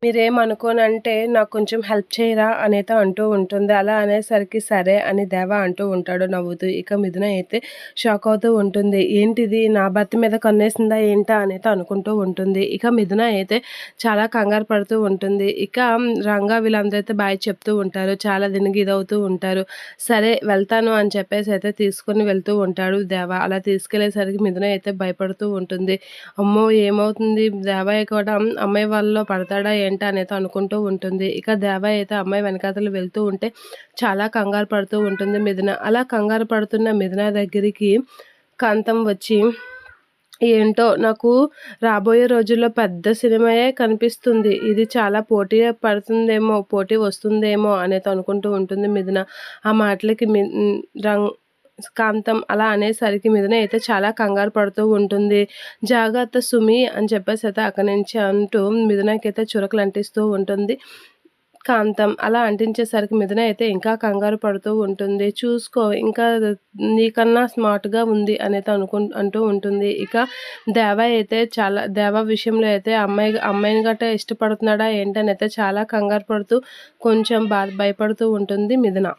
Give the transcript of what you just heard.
మీరేమనుకోనంటే నాకు కొంచెం హెల్ప్ చేయరా అనేతో అంటూ ఉంటుంది. అలా అనేసరికి సరే అని దేవ అంటూ ఉంటాడు నవ్వుతూ. ఇక మిథున అయితే షాక్ అవుతూ ఉంటుంది. ఏంటిది నా భర్త మీద కన్నేసిందా ఏంటా అనేతో అనుకుంటూ ఉంటుంది. ఇక మిథున అయితే చాలా కంగారు పడుతూ ఉంటుంది. ఇక రంగా వీళ్ళందరూ అయితే బాయ్ చెప్తూ ఉంటారు. చాలా దీనికి ఇదవుతూ ఉంటారు. సరే వెళ్తాను అని చెప్పేసి అయితే తీసుకొని వెళ్తూ ఉంటాడు దేవ. అలా తీసుకెళ్ళేసరికి మిథున అయితే భయపడుతూ ఉంటుంది. అమ్మో! ఏమవుతుంది దేవయ్య కూడా అమ్మాయి వాళ్ళలో పడతాడా ఏంటా అనేది అనుకుంటూ ఉంటుంది. ఇక దేవయ్య అయితే అమ్మాయి వెనకాతల వెళ్తూ ఉంటే చాలా కంగారు పడుతూ ఉంటుంది మిథున. అలా కంగారు పడుతున్న మిథున దగ్గరికి కాంతం వచ్చి ఏంటో నాకు రాబోయే రోజుల్లో పెద్ద సినిమాయే కనిపిస్తుంది. ఇది చాలా పోటీ పడుతుందేమో, పోటీ వస్తుందేమో అనేసి అనుకుంటూ ఉంటుంది మిథున. ఆ మాటలకి రంగ్ కాంతం అలా అనేసరికి మిథున అయితే చాలా కంగారు పడుతూ ఉంటుంది. జాగ్రత్త సుమి అని చెప్పేసి అయితే అక్కడి నుంచి అంటూ మిథునకైతే చురకలు అంటిస్తూ ఉంటుంది కాంతం. అలా అంటించేసరికి మిథున అయితే ఇంకా కంగారు పడుతూ ఉంటుంది. చూసుకో ఇంకా నీకన్నా స్మార్ట్‌గా ఉంది అనేది అంటూ ఉంటుంది. ఇక దేవ అయితే చాలా దేవ విషయంలో అయితే అమ్మాయిని గట్టా ఇష్టపడుతున్నాడా ఏంటనైతే చాలా కంగారు పడుతూ కొంచెం భయపడుతూ ఉంటుంది మిథున.